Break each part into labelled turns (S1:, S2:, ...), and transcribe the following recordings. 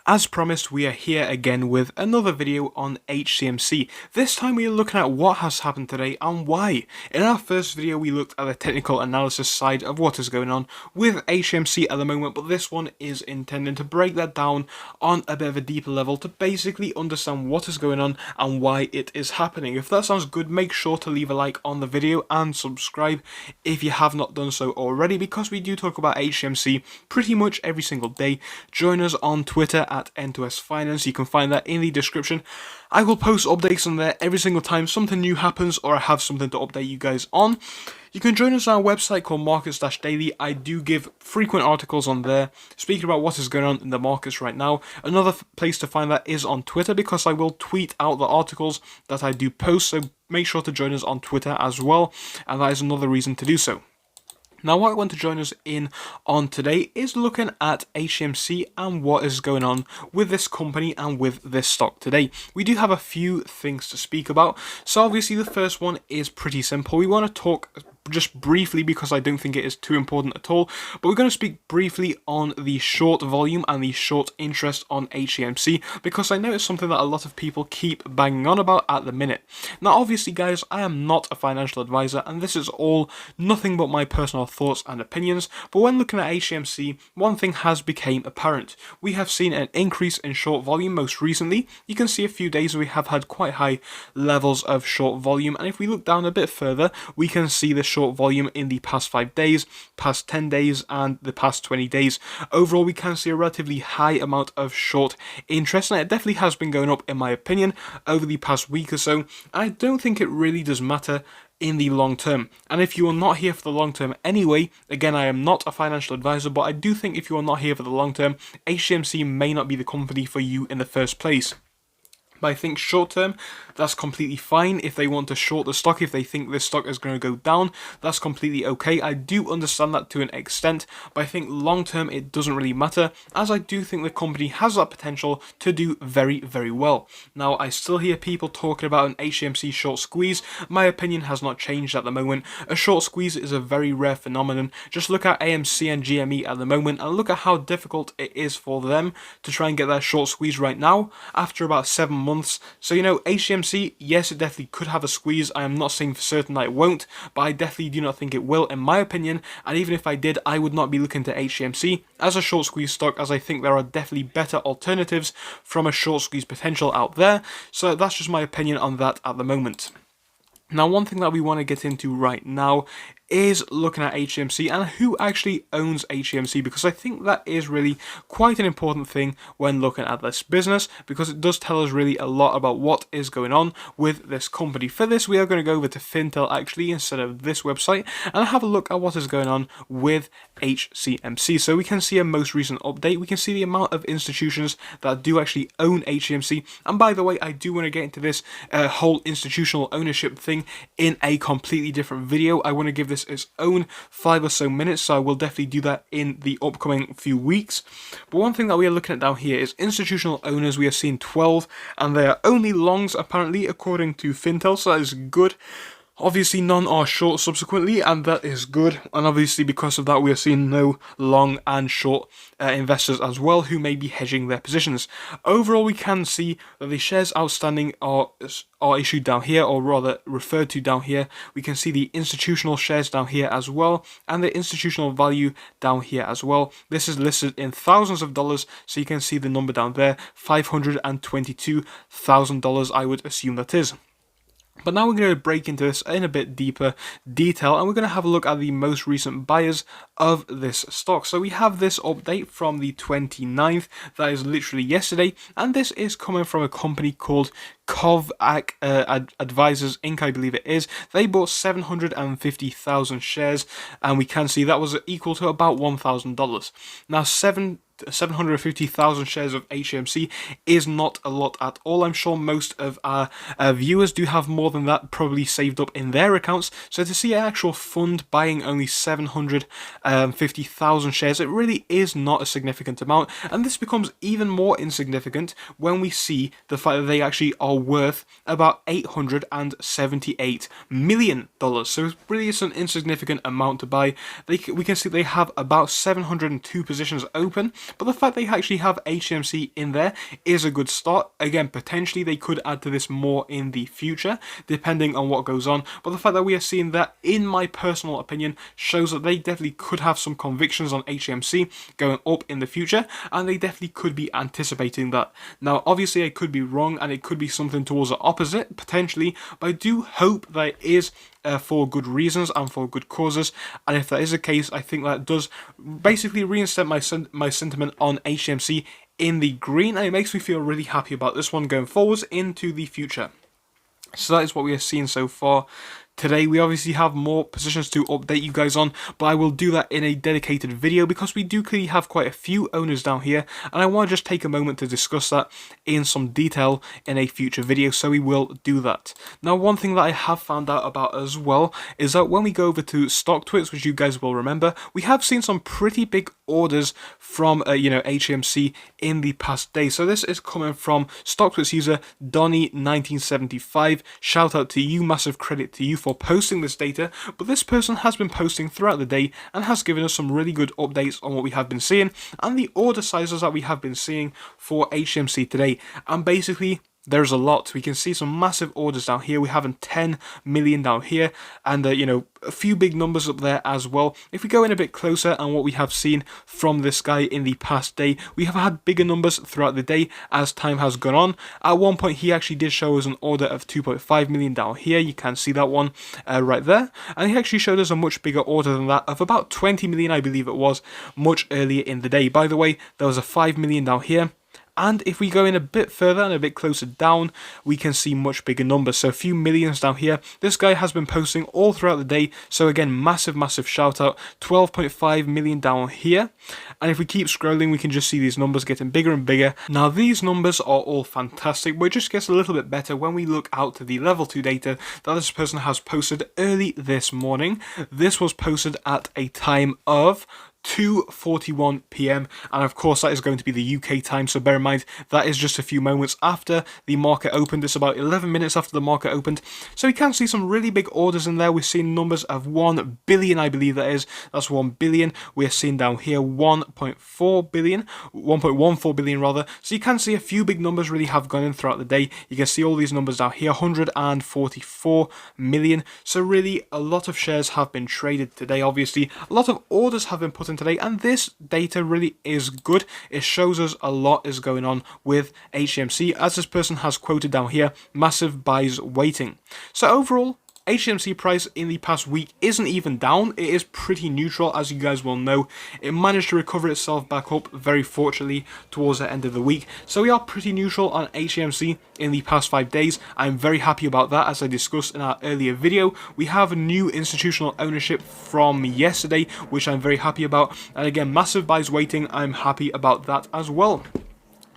S1: As promised, we are here again with another video on Hcmc. This time we are looking at what has happened today and why. In our first video we looked at the technical analysis side of what is going on with Hcmc at the moment, but this one is intended to break that down on a bit of a deeper level to basically understand what is going on and why it is happening. If that sounds good, make sure to leave a like on the video and subscribe if you have not done so already, because we do talk about Hcmc pretty much every single day. Join us on Twitter at N2S Finance. You can find that in the description. I will post updates on there every single time something new happens or I have something to update you guys on. You can join us on our website called Markets-Daily. I do give frequent articles on there speaking about what is going on in the markets right now. Another place to find that is on Twitter, because I will tweet out the articles that I do post, so make sure to join us on Twitter as well, and that is another reason to do so. Now, what I want to join us in on today is looking at Hcmc and what is going on with this company and with this stock today. We do have a few things to speak about. So obviously the first one is pretty simple. We want to talk just briefly, because I don't think it is too important at all, but we're going to speak briefly on the short volume and the short interest on Hcmc, because I know it's something that a lot of people keep banging on about at the minute. Now obviously guys, I am not a financial advisor and this is all nothing but my personal thoughts and opinions, but when looking at Hcmc, one thing has become apparent. We have seen an increase in short volume most recently. You can see a few days we have had quite high levels of short volume, and if we look down a bit further, we can see the short volume in the past 5 days, past 10 days and the past 20 days. Overall, we can see a relatively high amount of short interest, and it definitely has been going up in my opinion over the past week or so. I don't think it really does matter in the long term, and if you are not here for the long term anyway, again, I am not a financial advisor, but I do think if you are not here for the long term, Hcmc may not be the company for you in the first place. But I think short term, that's completely fine. If they want to short the stock, if they think this stock is going to go down, that's completely okay. I do understand that to an extent, but I think long term it doesn't really matter, as I do think the company has that potential to do very, very well. Now, I still hear people talking about an Hcmc short squeeze. My opinion has not changed at the moment. A short squeeze is a very rare phenomenon. Just look at AMC and GME at the moment and look at how difficult it is for them to try and get their short squeeze right now after about 7 months. So, you know, Hcmc, yes, it definitely could have a squeeze. I am not saying for certain that it won't, but I definitely do not think it will, in my opinion. And even if I did, I would not be looking to Hcmc as a short squeeze stock, as I think there are definitely better alternatives from a short squeeze potential out there. So that's just my opinion on that at the moment. Now, one thing that we want to get into right now is looking at Hcmc and who actually owns Hcmc, because I think that is really quite an important thing when looking at this business, because it does tell us really a lot about what is going on with this company. For this, we are going to go over to Fintel actually instead of this website and have a look at what is going on with Hcmc. So we can see a most recent update. We can see the amount of institutions that do actually own Hcmc. And by the way, I do want to get into this whole institutional ownership thing in a completely different video. I want to give this its own 5 or so minutes, so I will definitely do that in the upcoming few weeks. But one thing that we are looking at down here is institutional owners. We have seen 12, and they are only longs apparently according to Fintel, so that is good. Obviously, none are short subsequently, and that is good. And obviously, because of that, we are seeing no long and short investors as well who may be hedging their positions. Overall, we can see that the shares outstanding are issued down here, or rather referred to down here. We can see the institutional shares down here as well, and the institutional value down here as well. This is listed in thousands of dollars, so you can see the number down there, $522,000, I would assume that is. But now we're going to break into this in a bit deeper detail, and we're going to have a look at the most recent buyers of this stock. So we have this update from the 29th, that is literally yesterday, and this is coming from a company called Kovac Advisors Inc., I believe it is. They bought 750,000 shares, and we can see that was equal to about $1,000. Now, 750,000 shares of Hcmc is not a lot at all. I'm sure most of our viewers do have more than that probably saved up in their accounts. So to see an actual fund buying only 750,000 shares, it really is not a significant amount. And this becomes even more insignificant when we see the fact that they actually are are worth about $878 million. So it really is an insignificant amount to buy. We can see they have about 702 positions open, but the fact they actually have HCMC in there is a good start. Again, potentially they could add to this more in the future, depending on what goes on. But the fact that we are seeing that, in my personal opinion, shows that they definitely could have some convictions on HCMC going up in the future, and they definitely could be anticipating that. Now, obviously, I could be wrong, and it could be something towards the opposite, potentially, but I do hope that it is for good reasons and for good causes, and if that is the case, I think that does basically reinstate my sentiment on HCMC in the green, and it makes me feel really happy about this one going forwards into the future. So that is what we are seeing so far. Today we obviously have more positions to update you guys on, but I will do that in a dedicated video because we do clearly have quite a few owners down here, and I want to just take a moment to discuss that in some detail in a future video, so we will do that. Now, one thing that I have found out about as well is that when we go over to StockTwits, which you guys will remember, we have seen some pretty big orders from HCMC in the past day. So this is coming from StockTwits user Donny1975. Shout out to you, massive credit to you for posting this data, but this person has been posting throughout the day and has given us some really good updates on what we have been seeing and the order sizes that we have been seeing for HCMC today. And basically, there's a lot. We can see some massive orders down here. We have 10 million down here, and a few big numbers up there as well. If we go in a bit closer and what we have seen from this guy in the past day, we have had bigger numbers throughout the day as time has gone on. At one point, he actually did show us an order of 2.5 million down here. You can see that one right there, and he actually showed us a much bigger order than that of about 20 million, I believe it was, much earlier in the day. By the way, there was a 5 million down here. And if we go in a bit further and a bit closer down, we can see much bigger numbers. So a few millions down here. This guy has been posting all throughout the day. So again, massive shout out. 12.5 million down here. And if we keep scrolling, we can just see these numbers getting bigger and bigger. Now, these numbers are all fantastic, but it just gets a little bit better when we look out to the level 2 data that this person has posted early this morning. This was posted at a time of 2:41 PM, and of course that is going to be the UK time, so bear in mind that is just a few moments after the market opened. It's about 11 minutes after the market opened, so we can see some really big orders in there. We're seeing numbers of 1 billion, I believe that's 1 billion. We're seeing down here 1.4 billion, 1.14 billion rather, so you can see a few big numbers really have gone in throughout the day. You can see all these numbers down here, 144 million, so really a lot of shares have been traded today. Obviously a lot of orders have been put in today, and this data really is good. It shows us a lot is going on with HCMC, as this person has quoted down here, massive buys waiting. So overall, HCMC price in the past week isn't even down. It is pretty neutral, as you guys will know. It managed to recover itself back up very fortunately towards the end of the week. So we are pretty neutral on HCMC in the past 5 days. I'm very happy about that, as I discussed in our earlier video. We have new institutional ownership from yesterday, which I'm very happy about. And again, massive buys waiting. I'm happy about that as well.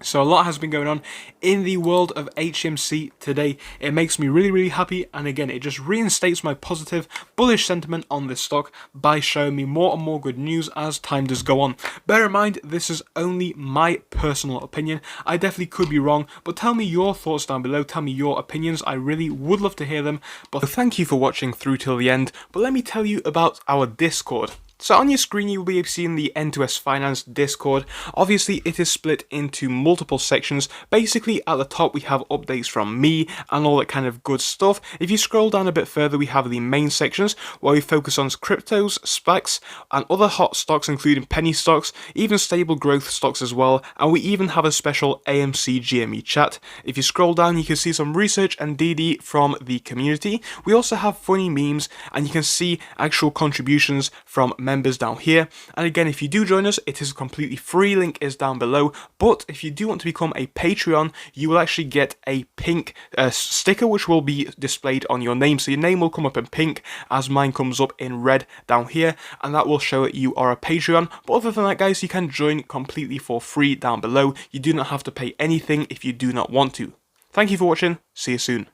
S1: So a lot has been going on in the world of HCMC today. It makes me really happy, and again, it just reinstates my positive, bullish sentiment on this stock by showing me more and more good news as time does go on. Bear in mind, this is only my personal opinion. I definitely could be wrong, but tell me your thoughts down below. Tell me your opinions. I really would love to hear them. But thank you for watching through till the end. But let me tell you about our Discord. So on your screen, you will be seeing the N2S Finance Discord. Obviously, it is split into multiple sections. Basically, at the top, we have updates from me and all that kind of good stuff. If you scroll down a bit further, we have the main sections where we focus on cryptos, SPACs, and other hot stocks, including penny stocks, even stable growth stocks as well. And we even have a special AMC GME chat. If you scroll down, you can see some research and DD from the community. We also have funny memes, and you can see actual contributions from members down here. And again, if you do join us, it is completely free. Link is down below. But if you do want to become a Patreon, you will actually get a pink sticker, which will be displayed on your name. So your name will come up in pink as mine comes up in red down here, and that will show that you are a Patreon. But other than that, guys, you can join completely for free down below. You do not have to pay anything if you do not want to. Thank you for watching. See you soon.